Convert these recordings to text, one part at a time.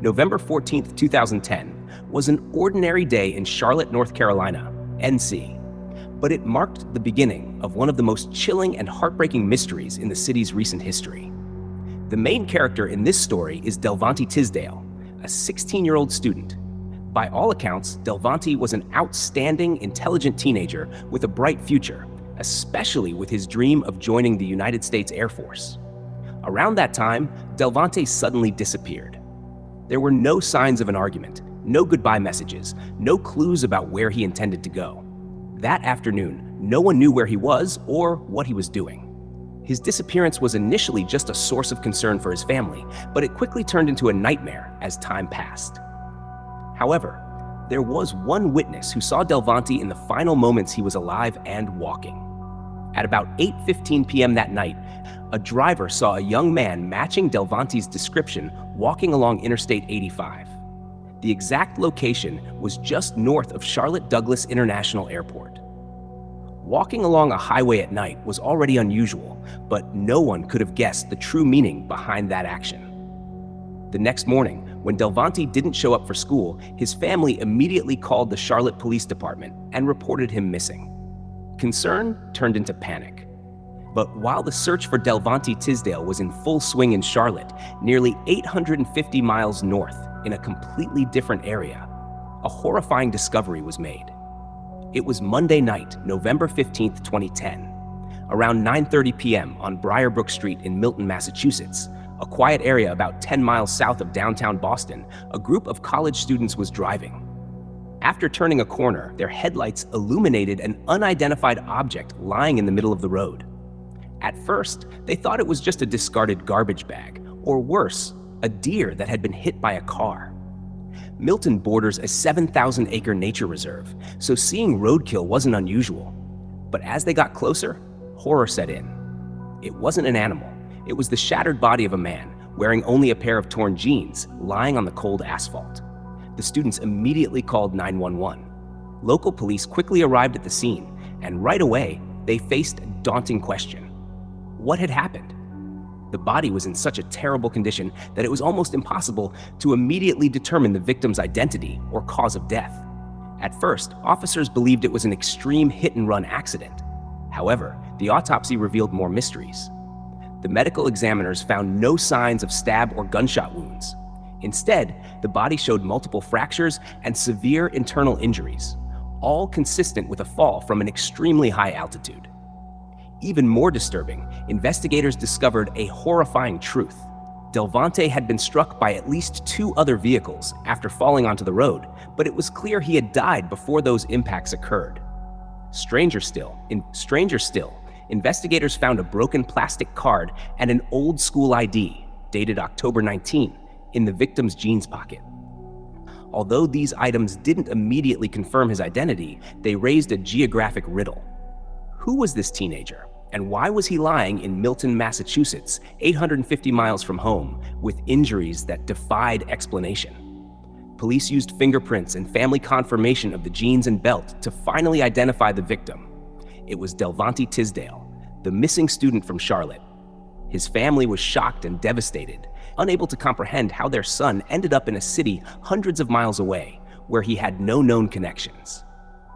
November 14th, 2010, was an ordinary day in Charlotte, North Carolina, NC. But it marked the beginning of one of the most chilling and heartbreaking mysteries in the city's recent history. The main character in this story is Delvonte Tisdale, a 16-year-old student. By all accounts, Delvonte was an outstanding, intelligent teenager with a bright future, especially with his dream of joining the United States Air Force. Around that time, Delvonte suddenly disappeared. There were no signs of an argument, no goodbye messages, no clues about where he intended to go. That afternoon, no one knew where he was or what he was doing. His disappearance was initially just a source of concern for his family, but it quickly turned into a nightmare as time passed. However, there was one witness who saw Delvonte in the final moments he was alive and walking. At about 8:15 p.m. that night, a driver saw a young man matching Delvonte's description walking along Interstate 85. The exact location was just north of Charlotte Douglas International Airport. Walking along a highway at night was already unusual, but no one could have guessed the true meaning behind that action. The next morning, when Delvonte didn't show up for school, his family immediately called the Charlotte Police Department and reported him missing. Concern turned into panic. But while the search for Delvonte Tisdale was in full swing in Charlotte, nearly 850 miles north, in a completely different area, a horrifying discovery was made. It was Monday night, November 15th, 2010. Around 9:30 p.m. on Briarbrook Street in Milton, Massachusetts, a quiet area about 10 miles south of downtown Boston, a group of college students was driving. After turning a corner, their headlights illuminated an unidentified object lying in the middle of the road. At first, they thought it was just a discarded garbage bag, or worse, a deer that had been hit by a car. Milton borders a 7,000-acre nature reserve, so seeing roadkill wasn't unusual. But as they got closer, horror set in. It wasn't an animal. It was the shattered body of a man, wearing only a pair of torn jeans, lying on the cold asphalt. The students immediately called 911. Local police quickly arrived at the scene, and right away, they faced a daunting question. What had happened? The body was in such a terrible condition that it was almost impossible to immediately determine the victim's identity or cause of death. At first, officers believed it was an extreme hit-and-run accident. However, the autopsy revealed more mysteries. The medical examiners found no signs of stab or gunshot wounds. Instead, the body showed multiple fractures and severe internal injuries, all consistent with a fall from an extremely high altitude. Even more disturbing, investigators discovered a horrifying truth. Delvonte had been struck by at least 2 other vehicles after falling onto the road, but it was clear he had died before those impacts occurred. Stranger still, investigators found a broken plastic card and an old-school ID, dated October 19, in the victim's jeans pocket. Although these items didn't immediately confirm his identity, they raised a geographic riddle. Who was this teenager, and why was he lying in Milton, Massachusetts, 850 miles from home, with injuries that defied explanation? Police used fingerprints and family confirmation of the jeans and belt to finally identify the victim. It was Delvonte Tisdale, the missing student from Charlotte. His family was shocked and devastated, unable to comprehend how their son ended up in a city hundreds of miles away, where he had no known connections.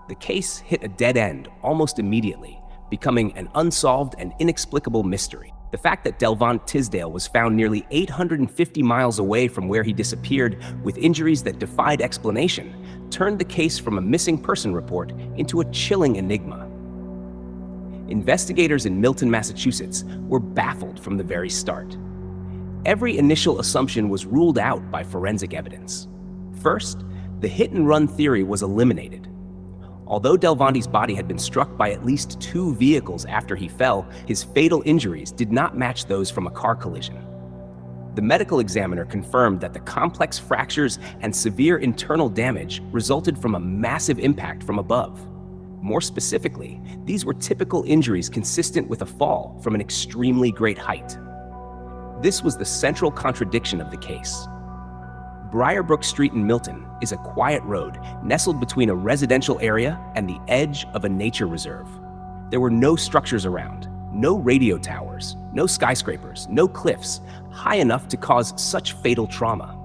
The case hit a dead end almost immediately, becoming an unsolved and inexplicable mystery. The fact that Delvonte Tisdale was found nearly 850 miles away from where he disappeared with injuries that defied explanation turned the case from a missing person report into a chilling enigma. Investigators in Milton, Massachusetts were baffled from the very start. Every initial assumption was ruled out by forensic evidence. First, the hit-and-run theory was eliminated. Although Delvonte's body had been struck by at least 2 vehicles after he fell, his fatal injuries did not match those from a car collision. The medical examiner confirmed that the complex fractures and severe internal damage resulted from a massive impact from above. More specifically, these were typical injuries consistent with a fall from an extremely great height. This was the central contradiction of the case. Briarbrook Street in Milton is a quiet road nestled between a residential area and the edge of a nature reserve. There were no structures around, no radio towers, no skyscrapers, no cliffs high enough to cause such fatal trauma.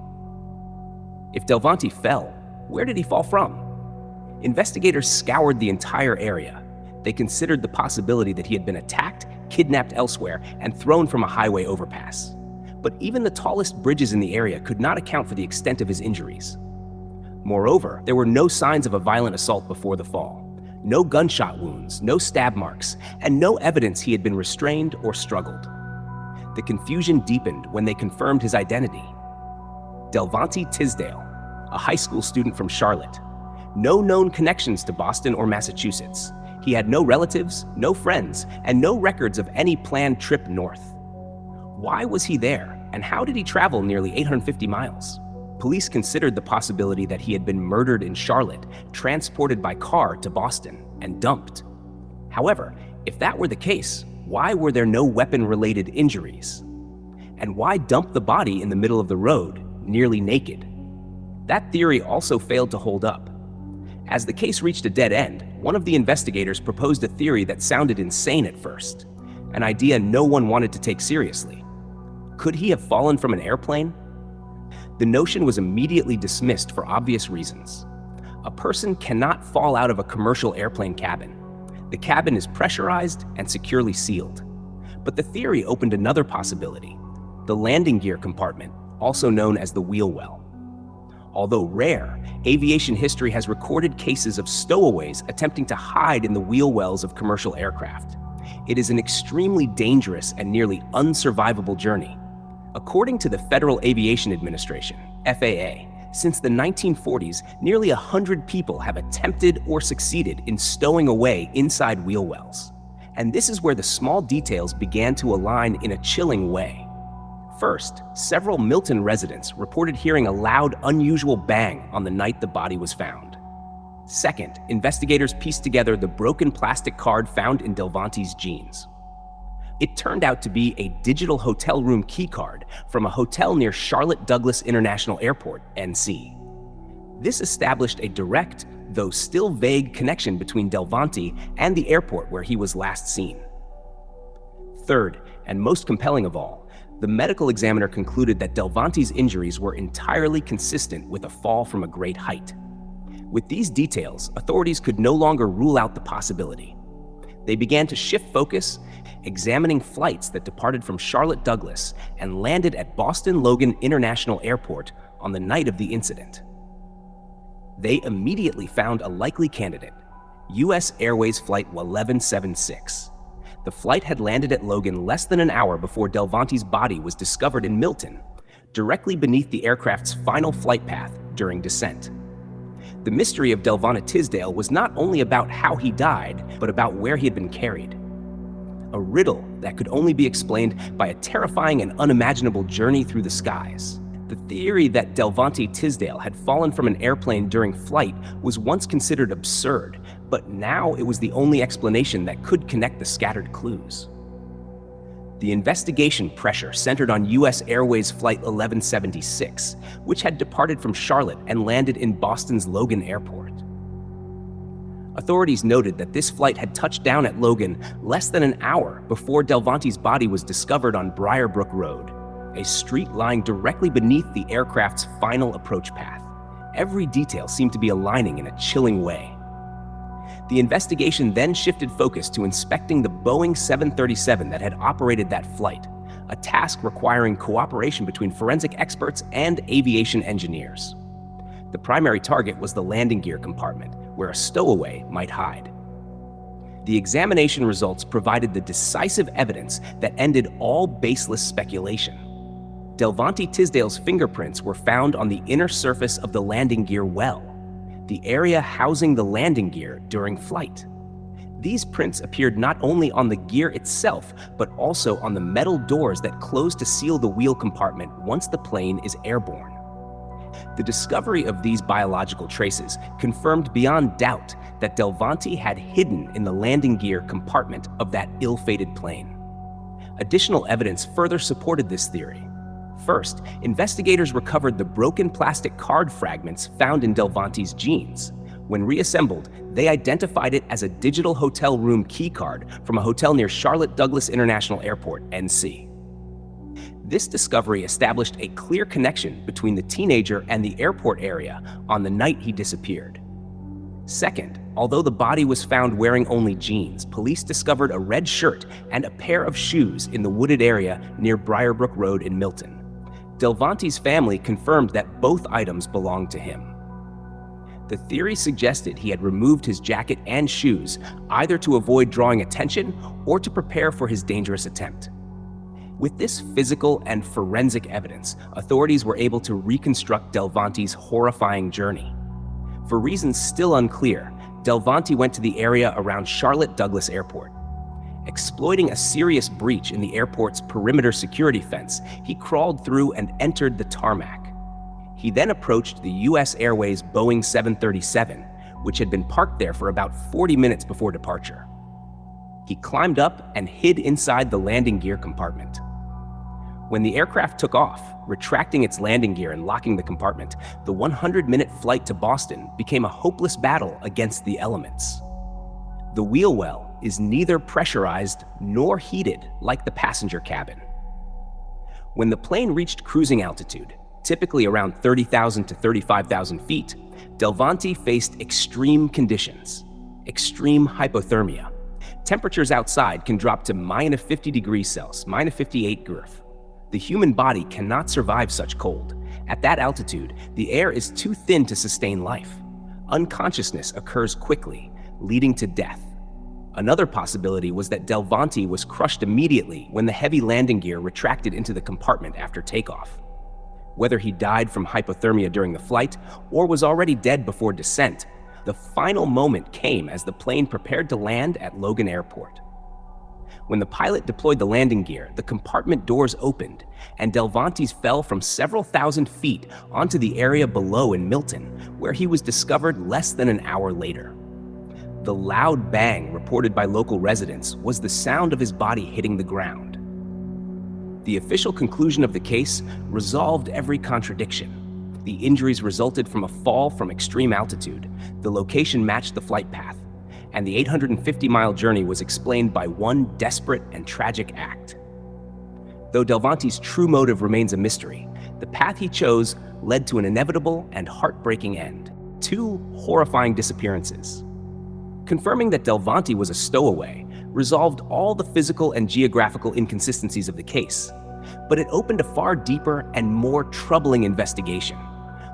If Delvonte fell, where did he fall from? Investigators scoured the entire area. They considered the possibility that he had been attacked, kidnapped elsewhere, and thrown from a highway overpass. But even the tallest bridges in the area could not account for the extent of his injuries. Moreover, there were no signs of a violent assault before the fall. No gunshot wounds, no stab marks, and no evidence he had been restrained or struggled. The confusion deepened when they confirmed his identity. Delvonte Tisdale, a high school student from Charlotte. No known connections to Boston or Massachusetts. He had no relatives, no friends, and no records of any planned trip north. Why was he there, and how did he travel nearly 850 miles? Police considered the possibility that he had been murdered in Charlotte, transported by car to Boston, and dumped. However, if that were the case, why were there no weapon-related injuries? And why dump the body in the middle of the road, nearly naked? That theory also failed to hold up. As the case reached a dead end, one of the investigators proposed a theory that sounded insane at first, an idea no one wanted to take seriously. Could he have fallen from an airplane? The notion was immediately dismissed for obvious reasons. A person cannot fall out of a commercial airplane cabin. The cabin is pressurized and securely sealed. But the theory opened another possibility: the landing gear compartment, also known as the wheel well. Although rare, aviation history has recorded cases of stowaways attempting to hide in the wheel wells of commercial aircraft. It is an extremely dangerous and nearly unsurvivable journey. According to the Federal Aviation Administration, FAA, since the 1940s, nearly 100 people have attempted or succeeded in stowing away inside wheel wells. And this is where the small details began to align in a chilling way. First, several Milton residents reported hearing a loud, unusual bang on the night the body was found. Second, investigators pieced together the broken plastic card found in Delvonte's jeans. It turned out to be a digital hotel room key card from a hotel near Charlotte Douglas International Airport, NC. This established a direct, though still vague, connection between Delvonte and the airport where he was last seen. Third, and most compelling of all, the medical examiner concluded that Delvonte's injuries were entirely consistent with a fall from a great height. With these details, authorities could no longer rule out the possibility. They began to shift focus, examining flights that departed from Charlotte Douglas and landed at Boston Logan International Airport on the night of the incident. They immediately found a likely candidate: U.S. Airways Flight 1176. The flight had landed at Logan less than an hour before Delvonte's body was discovered in Milton, directly beneath the aircraft's final flight path during descent. The mystery of Delvonte Tisdale was not only about how he died, but about where he had been carried. A riddle that could only be explained by a terrifying and unimaginable journey through the skies. The theory that Delvonte Tisdale had fallen from an airplane during flight was once considered absurd, but now it was the only explanation that could connect the scattered clues. The investigation pressure centered on U.S. Airways Flight 1176, which had departed from Charlotte and landed in Boston's Logan Airport. Authorities noted that this flight had touched down at Logan less than an hour before Delvonte's body was discovered on Briarbrook Road, a street lying directly beneath the aircraft's final approach path. Every detail seemed to be aligning in a chilling way. The investigation then shifted focus to inspecting the Boeing 737 that had operated that flight, a task requiring cooperation between forensic experts and aviation engineers. The primary target was the landing gear compartment, where a stowaway might hide. The examination results provided the decisive evidence that ended all baseless speculation. Delvonte Tisdale's fingerprints were found on the inner surface of the landing gear well, the area housing the landing gear during flight. These prints appeared not only on the gear itself, but also on the metal doors that close to seal the wheel compartment once the plane is airborne. The discovery of these biological traces confirmed beyond doubt that Delvonte had hidden in the landing gear compartment of that ill-fated plane. Additional evidence further supported this theory. First, investigators recovered the broken plastic card fragments found in Delvonte's jeans. When reassembled, they identified it as a digital hotel room key card from a hotel near Charlotte Douglas International Airport, NC. This discovery established a clear connection between the teenager and the airport area on the night he disappeared. Second, although the body was found wearing only jeans, police discovered a red shirt and a pair of shoes in the wooded area near Briarbrook Road in Milton. Delvonte's family confirmed that both items belonged to him. The theory suggested he had removed his jacket and shoes either to avoid drawing attention or to prepare for his dangerous attempt. With this physical and forensic evidence, authorities were able to reconstruct Delvonte's horrifying journey. For reasons still unclear, Delvonte went to the area around Charlotte Douglas Airport. Exploiting a serious breach in the airport's perimeter security fence, he crawled through and entered the tarmac. He then approached the U.S. Airways Boeing 737, which had been parked there for about 40 minutes before departure. He climbed up and hid inside the landing gear compartment. When the aircraft took off, retracting its landing gear and locking the compartment, the 100-minute flight to Boston became a hopeless battle against the elements. The wheel well is neither pressurized nor heated like the passenger cabin. When the plane reached cruising altitude, typically around 30,000 to 35,000 feet, Delvonte faced extreme conditions, extreme hypothermia. Temperatures outside can drop to -50 degrees Celsius, -58 Grf. The human body cannot survive such cold. At that altitude, the air is too thin to sustain life. Unconsciousness occurs quickly, leading to death. Another possibility was that Delvonte was crushed immediately when the heavy landing gear retracted into the compartment after takeoff. Whether he died from hypothermia during the flight or was already dead before descent, the final moment came as the plane prepared to land at Logan Airport. When the pilot deployed the landing gear, the compartment doors opened, and Delvonte fell from several thousand feet onto the area below in Milton, where he was discovered less than an hour later. The loud bang reported by local residents was the sound of his body hitting the ground. The official conclusion of the case resolved every contradiction. The injuries resulted from a fall from extreme altitude, the location matched the flight path, and the 850-mile journey was explained by one desperate and tragic act. Though Delvonte's true motive remains a mystery, the path he chose led to an inevitable and heartbreaking end, 2 horrifying disappearances. Confirming that Delvonte was a stowaway resolved all the physical and geographical inconsistencies of the case, but it opened a far deeper and more troubling investigation,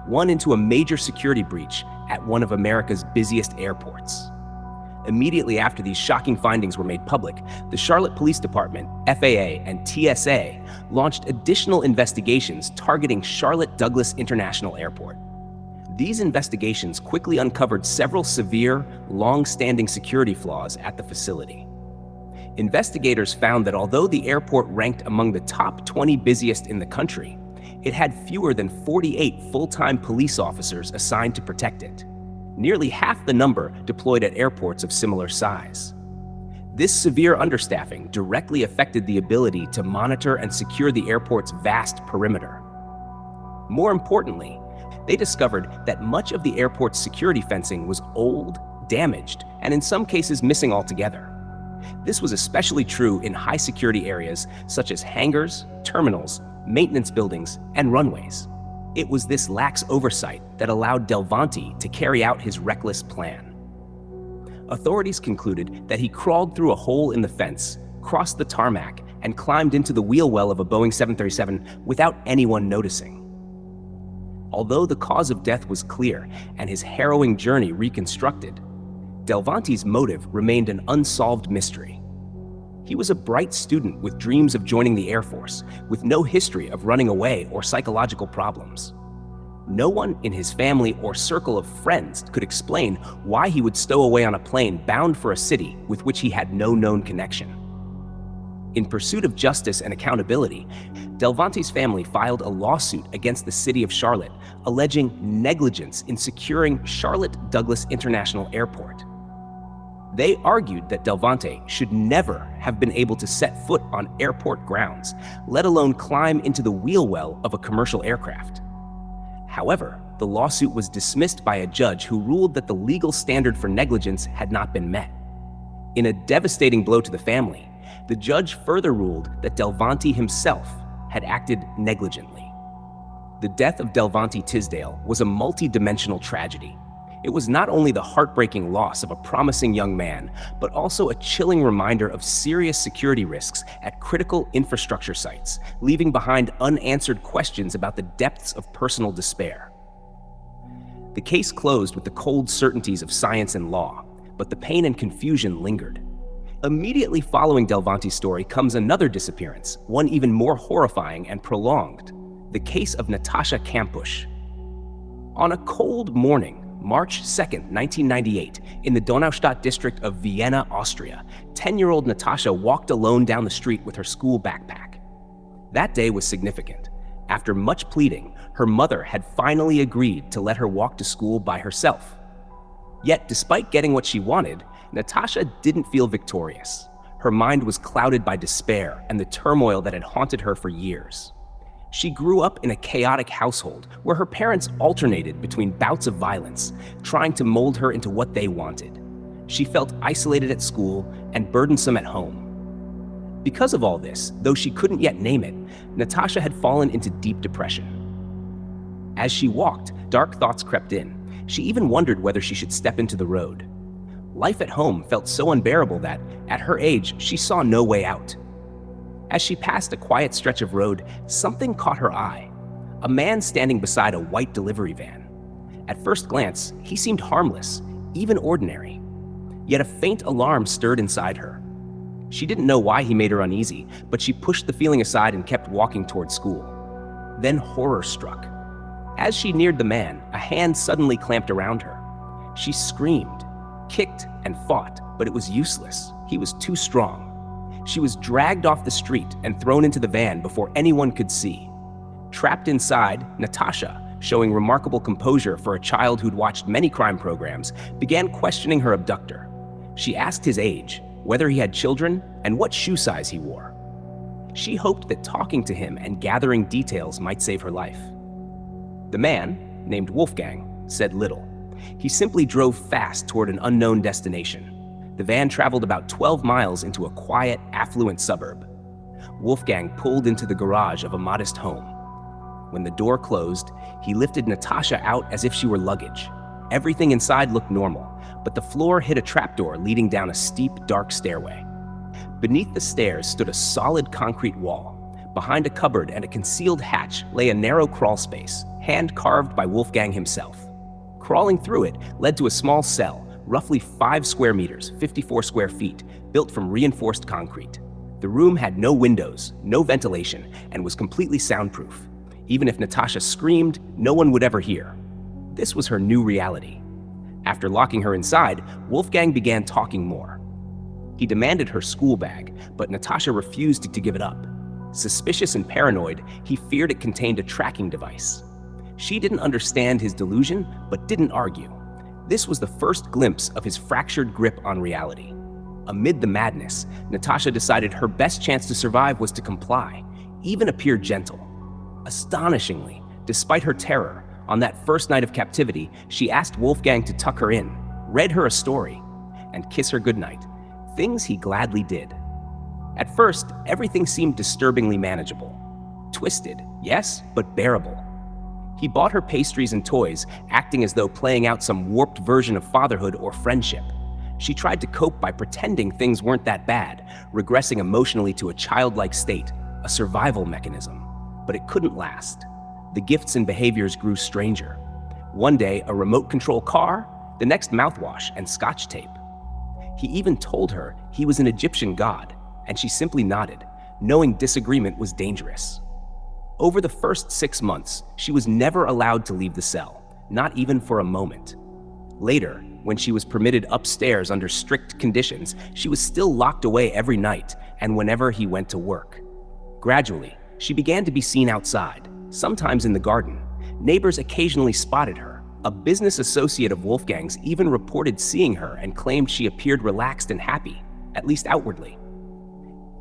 one into a major security breach at one of America's busiest airports. Immediately after these shocking findings were made public, the Charlotte Police Department, FAA, and TSA launched additional investigations targeting Charlotte Douglas International Airport. These investigations quickly uncovered several severe, long-standing security flaws at the facility. Investigators found that although the airport ranked among the top 20 busiest in the country, it had fewer than 48 full-time police officers assigned to protect it, nearly half the number deployed at airports of similar size. This severe understaffing directly affected the ability to monitor and secure the airport's vast perimeter. More importantly, they discovered that much of the airport's security fencing was old, damaged, and in some cases missing altogether. This was especially true in high-security areas such as hangars, terminals, maintenance buildings, and runways. It was this lax oversight that allowed Delvonte to carry out his reckless plan. Authorities concluded that he crawled through a hole in the fence, crossed the tarmac, and climbed into the wheel well of a Boeing 737 without anyone noticing. Although the cause of death was clear and his harrowing journey reconstructed, Delvonte's motive remained an unsolved mystery. He was a bright student with dreams of joining the Air Force, with no history of running away or psychological problems. No one in his family or circle of friends could explain why he would stow away on a plane bound for a city with which he had no known connection. In pursuit of justice and accountability, Delvonte's family filed a lawsuit against the city of Charlotte, alleging negligence in securing Charlotte Douglas International Airport. They argued that Delvonte should never have been able to set foot on airport grounds, let alone climb into the wheel well of a commercial aircraft. However, the lawsuit was dismissed by a judge who ruled that the legal standard for negligence had not been met. In a devastating blow to the family, the judge further ruled that Delvonte himself had acted negligently. The death of Delvonte Tisdale was a multi-dimensional tragedy. It was not only the heartbreaking loss of a promising young man, but also a chilling reminder of serious security risks at critical infrastructure sites, leaving behind unanswered questions about the depths of personal despair. The case closed with the cold certainties of science and law, but the pain and confusion lingered. Immediately following Delvonte's story comes another disappearance, one even more horrifying and prolonged: the case of Natascha Kampusch. On a cold morning, March 2nd, 1998, in the Donaustadt district of Vienna, Austria, 10-year-old Natascha walked alone down the street with her school backpack. That day was significant. After much pleading, her mother had finally agreed to let her walk to school by herself. Yet, despite getting what she wanted, Natascha didn't feel victorious. Her mind was clouded by despair and the turmoil that had haunted her for years. She grew up in a chaotic household where her parents alternated between bouts of violence, trying to mold her into what they wanted. She felt isolated at school and burdensome at home. Because of all this, though she couldn't yet name it, Natascha had fallen into deep depression. As she walked, dark thoughts crept in. She even wondered whether she should step into the road. Life at home felt so unbearable that, at her age, she saw no way out. As she passed a quiet stretch of road, something caught her eye: a man standing beside a white delivery van. At first glance, he seemed harmless, even ordinary. Yet a faint alarm stirred inside her. She didn't know why he made her uneasy, but she pushed the feeling aside and kept walking toward school. Then horror struck. As she neared the man, a hand suddenly clamped around her. She screamed, kicked, and fought, but it was useless. He was too strong. She was dragged off the street and thrown into the van before anyone could see. Trapped inside, Natascha, showing remarkable composure for a child who'd watched many crime programs, began questioning her abductor. She asked his age, whether he had children, and what shoe size he wore. She hoped that talking to him and gathering details might save her life. The man, named Wolfgang, said little. He simply drove fast toward an unknown destination. The van traveled about 12 miles into a quiet, affluent suburb. Wolfgang pulled into the garage of a modest home. When the door closed, he lifted Natascha out as if she were luggage. Everything inside looked normal, but the floor hid a trapdoor leading down a steep, dark stairway. Beneath the stairs stood a solid concrete wall. Behind a cupboard and a concealed hatch lay a narrow crawl space, hand-carved by Wolfgang himself. Crawling through it led to a small cell, roughly 5 square meters, 54 square feet, built from reinforced concrete. The room had no windows, no ventilation, and was completely soundproof. Even if Natascha screamed, no one would ever hear. This was her new reality. After locking her inside, Wolfgang began talking more. He demanded her school bag, but Natascha refused to give it up. Suspicious and paranoid, he feared it contained a tracking device. She didn't understand his delusion, but didn't argue. This was the first glimpse of his fractured grip on reality. Amid the madness, Natascha decided her best chance to survive was to comply, even appear gentle. Astonishingly, despite her terror, on that first night of captivity, she asked Wolfgang to tuck her in, read her a story, and kiss her goodnight, things he gladly did. At first, everything seemed disturbingly manageable. Twisted, yes, but bearable. He bought her pastries and toys, acting as though playing out some warped version of fatherhood or friendship. She tried to cope by pretending things weren't that bad, regressing emotionally to a childlike state, a survival mechanism. But it couldn't last. The gifts and behaviors grew stranger. One day, a remote control car, the next mouthwash and scotch tape. He even told her he was an Egyptian god, and she simply nodded, knowing disagreement was dangerous. Over the first 6 months, she was never allowed to leave the cell, not even for a moment. Later, when she was permitted upstairs under strict conditions, she was still locked away every night and whenever he went to work. Gradually, she began to be seen outside, sometimes in the garden. Neighbors occasionally spotted her. A business associate of Wolfgang's even reported seeing her and claimed she appeared relaxed and happy, at least outwardly.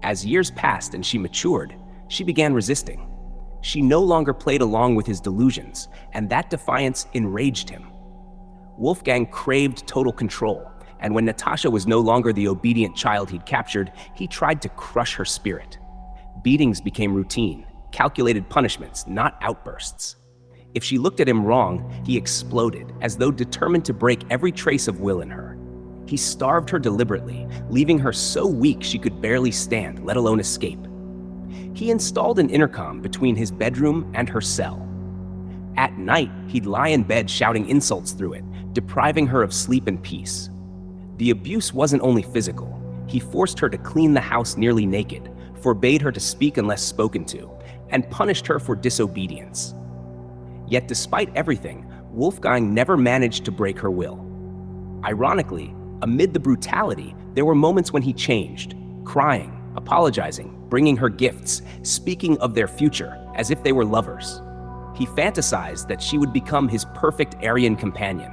As years passed and she matured, she began resisting. She no longer played along with his delusions, and that defiance enraged him. Wolfgang craved total control, and when Natascha was no longer the obedient child he'd captured, he tried to crush her spirit. Beatings became routine, calculated punishments, not outbursts. If she looked at him wrong, he exploded, as though determined to break every trace of will in her. He starved her deliberately, leaving her so weak she could barely stand, let alone escape. He installed an intercom between his bedroom and her cell. At night, he'd lie in bed shouting insults through it, depriving her of sleep and peace. The abuse wasn't only physical. He forced her to clean the house nearly naked, forbade her to speak unless spoken to, and punished her for disobedience. Yet despite everything, Wolfgang never managed to break her will. Ironically, amid the brutality, there were moments when he changed, crying, apologizing, bringing her gifts, speaking of their future as if they were lovers. He fantasized that she would become his perfect Aryan companion.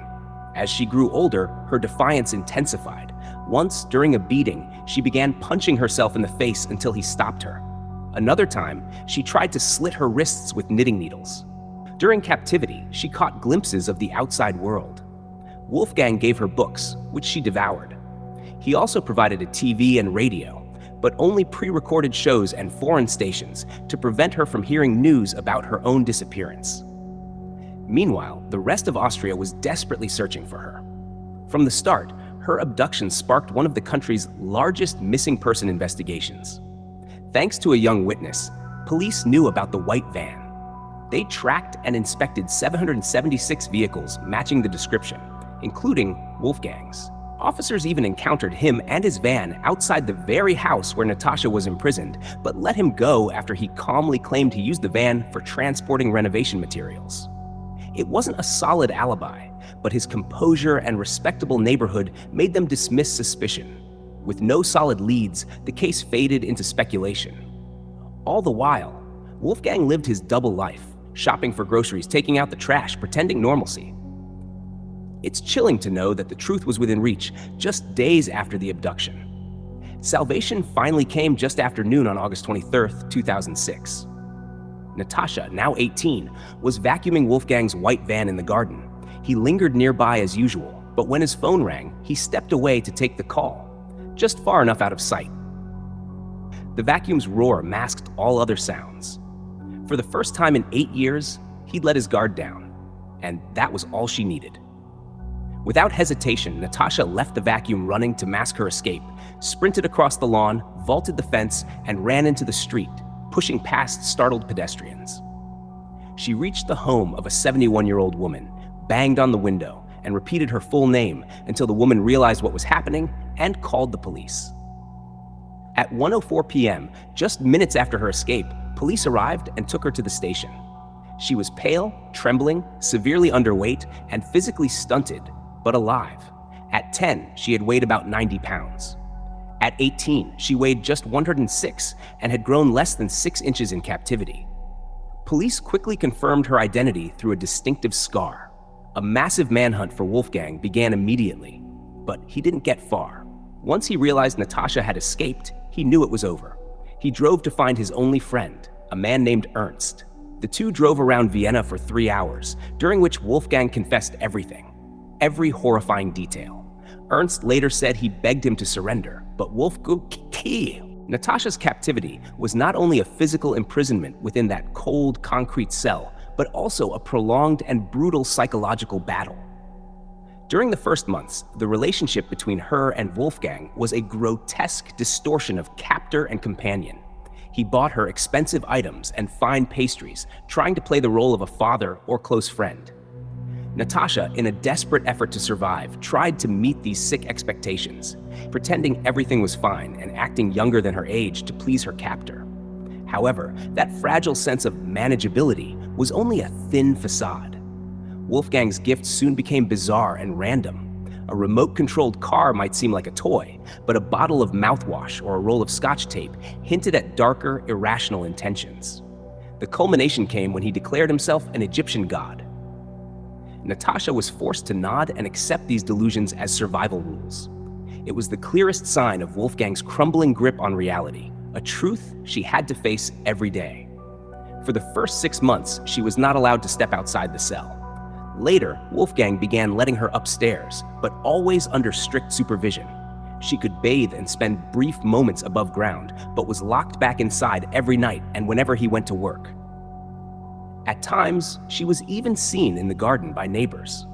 As she grew older, her defiance intensified. Once, during a beating, she began punching herself in the face until he stopped her. Another time, she tried to slit her wrists with knitting needles. During captivity, she caught glimpses of the outside world. Wolfgang gave her books, which she devoured. He also provided a TV and radio, but only pre-recorded shows and foreign stations to prevent her from hearing news about her own disappearance. Meanwhile, the rest of Austria was desperately searching for her. From the start, her abduction sparked one of the country's largest missing person investigations. Thanks to a young witness, police knew about the white van. They tracked and inspected 776 vehicles matching the description, including Wolfgang's. Officers even encountered him and his van outside the very house where Natascha was imprisoned, but let him go after he calmly claimed he used the van for transporting renovation materials. It wasn't a solid alibi, but his composure and respectable neighborhood made them dismiss suspicion. With no solid leads, the case faded into speculation. All the while, Wolfgang lived his double life, shopping for groceries, taking out the trash, pretending normalcy. It's chilling to know that the truth was within reach just days after the abduction. Salvation finally came just after noon on August 23, 2006. Natascha, now 18, was vacuuming Wolfgang's white van in the garden. He lingered nearby as usual, but when his phone rang, he stepped away to take the call, just far enough out of sight. The vacuum's roar masked all other sounds. For the first time in 8 years, he'd let his guard down, and that was all she needed. Without hesitation, Natascha left the vacuum running to mask her escape, sprinted across the lawn, vaulted the fence, and ran into the street, pushing past startled pedestrians. She reached the home of a 71-year-old woman, banged on the window, and repeated her full name until the woman realized what was happening and called the police. At 1:04 p.m., just minutes after her escape, police arrived and took her to the station. She was pale, trembling, severely underweight, and physically stunted, but alive. At 10, she had weighed about 90 pounds. At 18, she weighed just 106 and had grown less than 6 inches in captivity. Police quickly confirmed her identity through a distinctive scar. A massive manhunt for Wolfgang began immediately, but he didn't get far. Once he realized Natascha had escaped, he knew it was over. He drove to find his only friend, a man named Ernst. The two drove around Vienna for 3 hours, during which Wolfgang confessed everything, every horrifying detail. Ernst later said he begged him to surrender, but Natascha's captivity was not only a physical imprisonment within that cold, concrete cell, but also a prolonged and brutal psychological battle. During the first months, the relationship between her and Wolfgang was a grotesque distortion of captor and companion. He bought her expensive items and fine pastries, trying to play the role of a father or close friend. Natascha, in a desperate effort to survive, tried to meet these sick expectations, pretending everything was fine and acting younger than her age to please her captor. However, that fragile sense of manageability was only a thin facade. Wolfgang's gifts soon became bizarre and random. A remote-controlled car might seem like a toy, but a bottle of mouthwash or a roll of Scotch tape hinted at darker, irrational intentions. The culmination came when he declared himself an Egyptian god. Natascha was forced to nod and accept these delusions as survival rules. It was the clearest sign of Wolfgang's crumbling grip on reality, a truth she had to face every day. For the first 6 months, she was not allowed to step outside the cell. Later, Wolfgang began letting her upstairs, but always under strict supervision. She could bathe and spend brief moments above ground, but was locked back inside every night and whenever he went to work. At times, she was even seen in the garden by neighbors.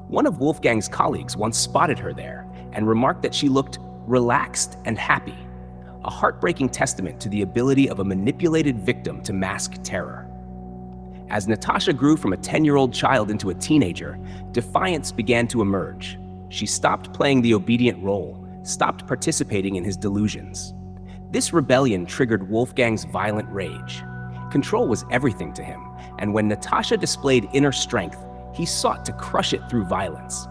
One of Wolfgang's colleagues once spotted her there and remarked that she looked relaxed and happy, a heartbreaking testament to the ability of a manipulated victim to mask terror. As Natascha grew from a 10-year-old child into a teenager, defiance began to emerge. She stopped playing the obedient role, stopped participating in his delusions. This rebellion triggered Wolfgang's violent rage. Control was everything to him, and when Natascha displayed inner strength, he sought to crush it through violence.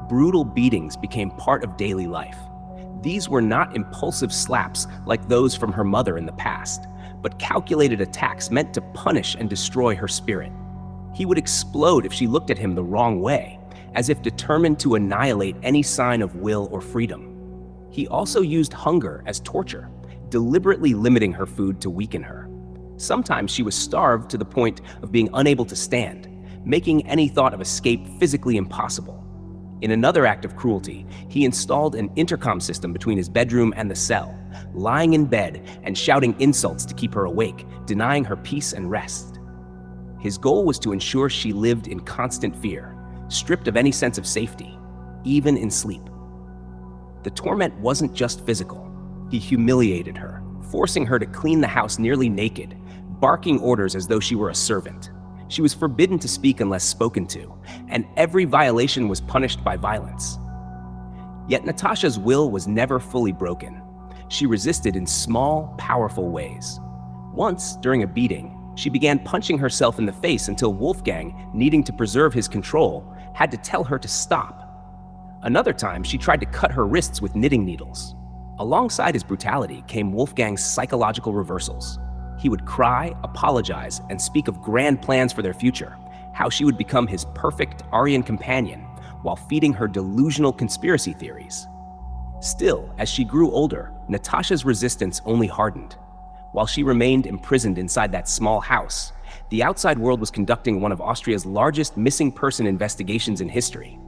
Brutal beatings became part of daily life. These were not impulsive slaps like those from her mother in the past, but calculated attacks meant to punish and destroy her spirit. He would explode if she looked at him the wrong way, as if determined to annihilate any sign of will or freedom. He also used hunger as torture, deliberately limiting her food to weaken her. Sometimes she was starved to the point of being unable to stand, making any thought of escape physically impossible. In another act of cruelty, he installed an intercom system between his bedroom and the cell, lying in bed and shouting insults to keep her awake, denying her peace and rest. His goal was to ensure she lived in constant fear, stripped of any sense of safety, even in sleep. The torment wasn't just physical. He humiliated her, forcing her to clean the house nearly naked, barking orders as though she were a servant. She was forbidden to speak unless spoken to, and every violation was punished by violence. Yet Natascha's will was never fully broken. She resisted in small, powerful ways. Once, during a beating, she began punching herself in the face until Wolfgang, needing to preserve his control, had to tell her to stop. Another time, she tried to cut her wrists with knitting needles. Alongside his brutality came Wolfgang's psychological reversals. He would cry, apologize, and speak of grand plans for their future, how she would become his perfect Aryan companion, while feeding her delusional conspiracy theories. Still, as she grew older, Natascha's resistance only hardened. While she remained imprisoned inside that small house, the outside world was conducting one of Austria's largest missing person investigations in history.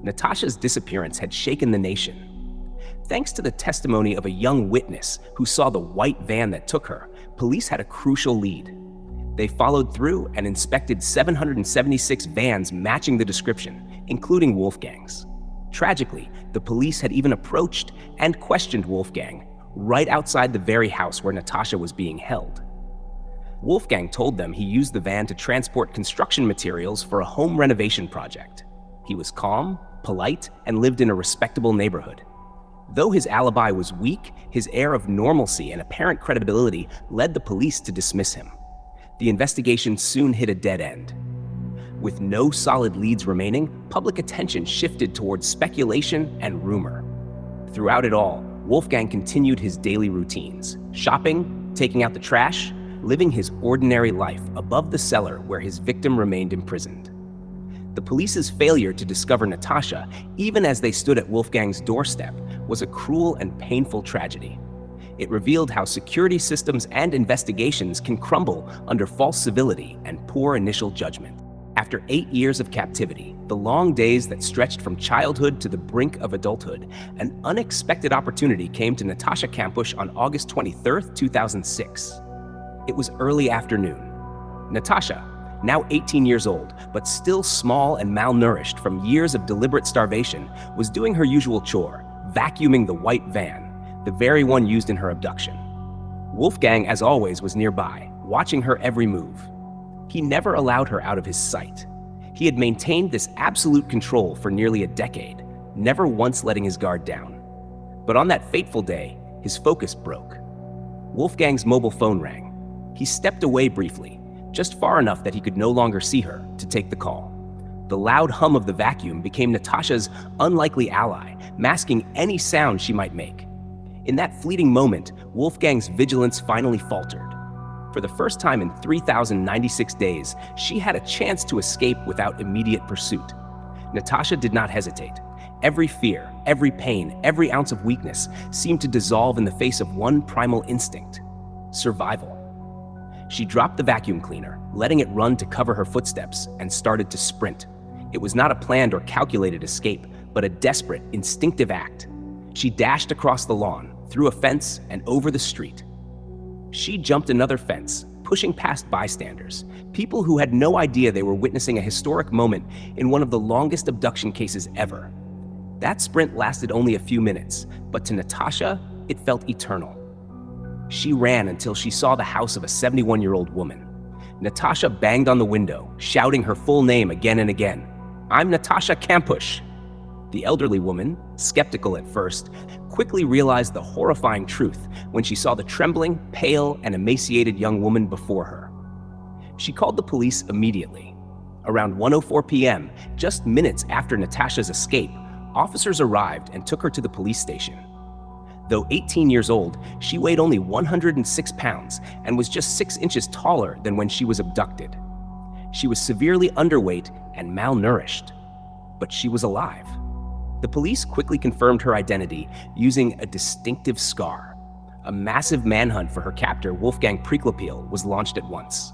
Natascha's disappearance had shaken the nation. Thanks to the testimony of a young witness who saw the white van that took her, police had a crucial lead. They followed through and inspected 776 vans matching the description, including Wolfgang's. Tragically, the police had even approached and questioned Wolfgang right outside the very house where Natascha was being held. Wolfgang told them he used the van to transport construction materials for a home renovation project. He was calm, polite, and lived in a respectable neighborhood. Though his alibi was weak, his air of normalcy and apparent credibility led the police to dismiss him. The investigation soon hit a dead end. With no solid leads remaining, public attention shifted towards speculation and rumor. Throughout it all, Wolfgang continued his daily routines, shopping, taking out the trash, living his ordinary life above the cellar where his victim remained imprisoned. The police's failure to discover Natascha, even as they stood at Wolfgang's doorstep, was a cruel and painful tragedy. It revealed how security systems and investigations can crumble under false civility and poor initial judgment. After 8 years of captivity, the long days that stretched from childhood to the brink of adulthood, an unexpected opportunity came to Natascha Kampusch on August 23, 2006. It was early afternoon. Natascha, now 18 years old, but still small and malnourished from years of deliberate starvation, was doing her usual chore, vacuuming the white van, the very one used in her abduction. Wolfgang, as always, was nearby, watching her every move. He never allowed her out of his sight. He had maintained this absolute control for nearly a decade, never once letting his guard down. But on that fateful day, his focus broke. Wolfgang's mobile phone rang. He stepped away briefly, just far enough that he could no longer see her, to take the call. The loud hum of the vacuum became Natascha's unlikely ally, masking any sound she might make. In that fleeting moment, Wolfgang's vigilance finally faltered. For the first time in 3,096 days, she had a chance to escape without immediate pursuit. Natascha did not hesitate. Every fear, every pain, every ounce of weakness seemed to dissolve in the face of one primal instinct: survival. She dropped the vacuum cleaner, letting it run to cover her footsteps, and started to sprint. It was not a planned or calculated escape, but a desperate, instinctive act. She dashed across the lawn, through a fence, and over the street. She jumped another fence, pushing past bystanders, people who had no idea they were witnessing a historic moment in one of the longest abduction cases ever. That sprint lasted only a few minutes, but to Natascha, it felt eternal. She ran until she saw the house of a 71-year-old woman. Natascha banged on the window, shouting her full name again and again. "I'm Natascha Kampusch." The elderly woman, skeptical at first, quickly realized the horrifying truth when she saw the trembling, pale, and emaciated young woman before her. She called the police immediately. Around 1:04 p.m., just minutes after Natascha's escape, officers arrived and took her to the police station. Though 18 years old, she weighed only 106 pounds and was just 6 inches taller than when she was abducted. She was severely underweight and malnourished, but she was alive. The police quickly confirmed her identity using a distinctive scar. A massive manhunt for her captor, Wolfgang Priklopil, was launched at once.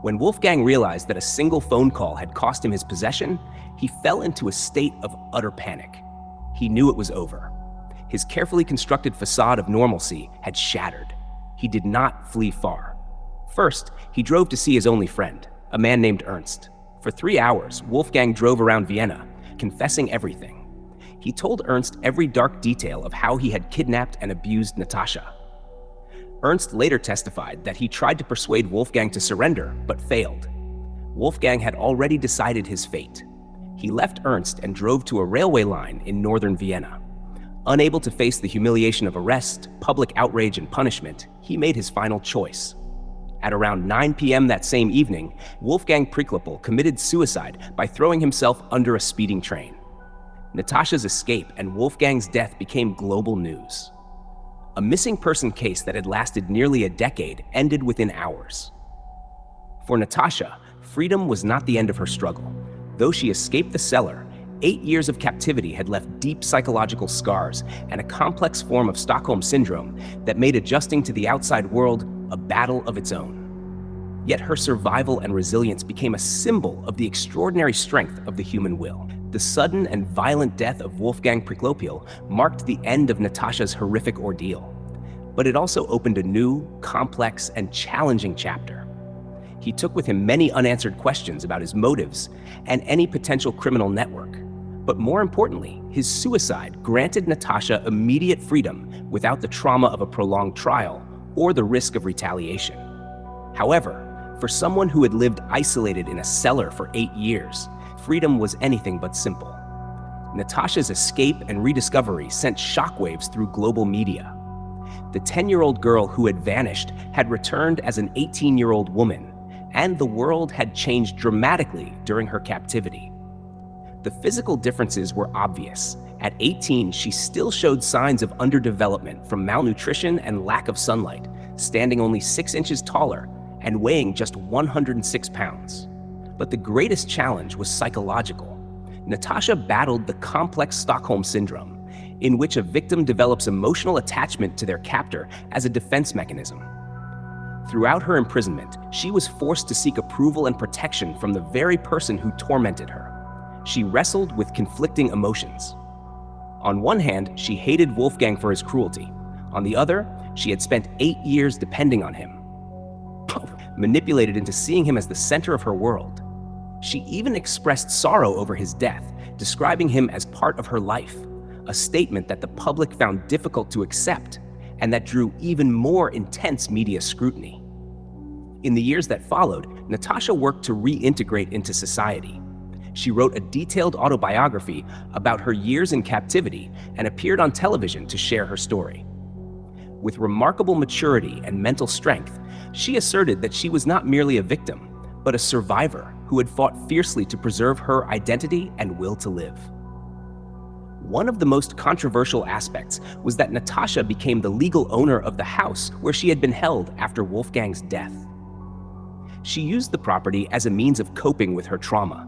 When Wolfgang realized that a single phone call had cost him his possession, he fell into a state of utter panic. He knew it was over. His carefully constructed facade of normalcy had shattered. He did not flee far. First, he drove to see his only friend, a man named Ernst. For 3 hours, Wolfgang drove around Vienna, confessing everything. He told Ernst every dark detail of how he had kidnapped and abused Natascha. Ernst later testified that he tried to persuade Wolfgang to surrender, but failed. Wolfgang had already decided his fate. He left Ernst and drove to a railway line in northern Vienna. Unable to face the humiliation of arrest, public outrage, and punishment, he made his final choice. At around 9 p.m. that same evening, Wolfgang Priklopil committed suicide by throwing himself under a speeding train. Natascha's escape and Wolfgang's death became global news. A missing person case that had lasted nearly a decade ended within hours. For Natascha, freedom was not the end of her struggle. Though she escaped the cellar, 8 years of captivity had left deep psychological scars and a complex form of Stockholm Syndrome that made adjusting to the outside world a battle of its own. Yet her survival and resilience became a symbol of the extraordinary strength of the human will. The sudden and violent death of Wolfgang Priklopil marked the end of Natascha's horrific ordeal. But it also opened a new, complex, and challenging chapter. He took with him many unanswered questions about his motives and any potential criminal network. But more importantly, his suicide granted Natascha immediate freedom without the trauma of a prolonged trial or the risk of retaliation. However, for someone who had lived isolated in a cellar for 8 years, freedom was anything but simple. Natascha's escape and rediscovery sent shockwaves through global media. The 10-year-old girl who had vanished had returned as an 18-year-old woman, and the world had changed dramatically during her captivity. The physical differences were obvious. At 18, she still showed signs of underdevelopment from malnutrition and lack of sunlight, standing only 6 inches taller and weighing just 106 pounds. But the greatest challenge was psychological. Natascha battled the complex Stockholm Syndrome, in which a victim develops emotional attachment to their captor as a defense mechanism. Throughout her imprisonment, she was forced to seek approval and protection from the very person who tormented her. She wrestled with conflicting emotions. On one hand, she hated Wolfgang for his cruelty. On the other, she had spent 8 years depending on him, manipulated into seeing him as the center of her world. She even expressed sorrow over his death, describing him as part of her life, a statement that the public found difficult to accept and that drew even more intense media scrutiny. In the years that followed, Natascha worked to reintegrate into society. She wrote a detailed autobiography about her years in captivity and appeared on television to share her story. With remarkable maturity and mental strength, she asserted that she was not merely a victim, but a survivor who had fought fiercely to preserve her identity and will to live. One of the most controversial aspects was that Natascha became the legal owner of the house where she had been held after Wolfgang's death. She used the property as a means of coping with her trauma,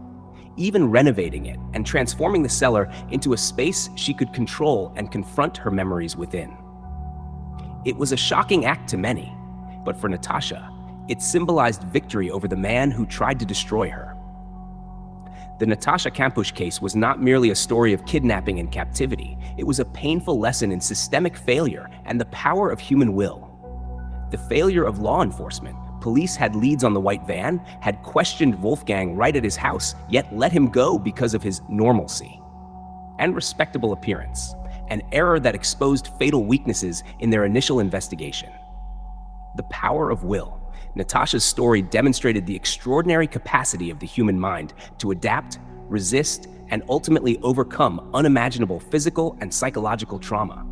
even renovating it and transforming the cellar into a space she could control and confront her memories within. It was a shocking act to many, but for Natascha, it symbolized victory over the man who tried to destroy her. The Natascha Kampusch case was not merely a story of kidnapping and captivity. It was a painful lesson in systemic failure and the power of human will. The failure of law enforcement. Police had leads on the white van, had questioned Wolfgang right at his house, yet let him go because of his normalcy and respectable appearance, an error that exposed fatal weaknesses in their initial investigation. The power of will. Natascha's story demonstrated the extraordinary capacity of the human mind to adapt, resist, and ultimately overcome unimaginable physical and psychological trauma.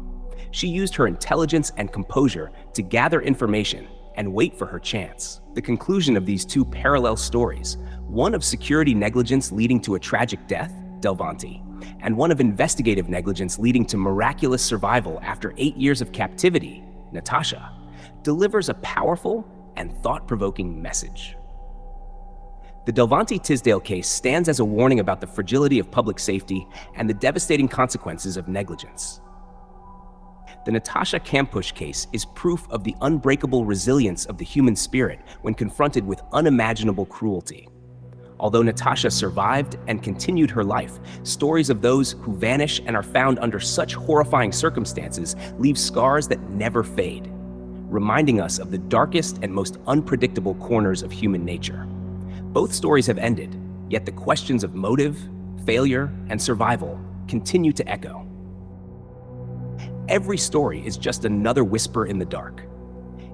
She used her intelligence and composure to gather information and wait for her chance. The conclusion of these two parallel stories, one of security negligence leading to a tragic death, Delvonte, and one of investigative negligence leading to miraculous survival after 8 years of captivity, Natascha, delivers a powerful and thought-provoking message. The Delvonte Tisdale case stands as a warning about the fragility of public safety and the devastating consequences of negligence. The Natascha Kampusch case is proof of the unbreakable resilience of the human spirit when confronted with unimaginable cruelty. Although Natascha survived and continued her life, stories of those who vanish and are found under such horrifying circumstances leave scars that never fade, reminding us of the darkest and most unpredictable corners of human nature. Both stories have ended, yet the questions of motive, failure, and survival continue to echo. Every story is just another whisper in the dark.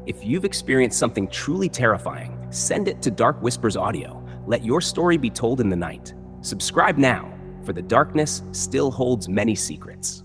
If you've experienced something truly terrifying, send it to DarkWhispers Audio. Let your story be told in the night. Subscribe now, for the darkness still holds many secrets.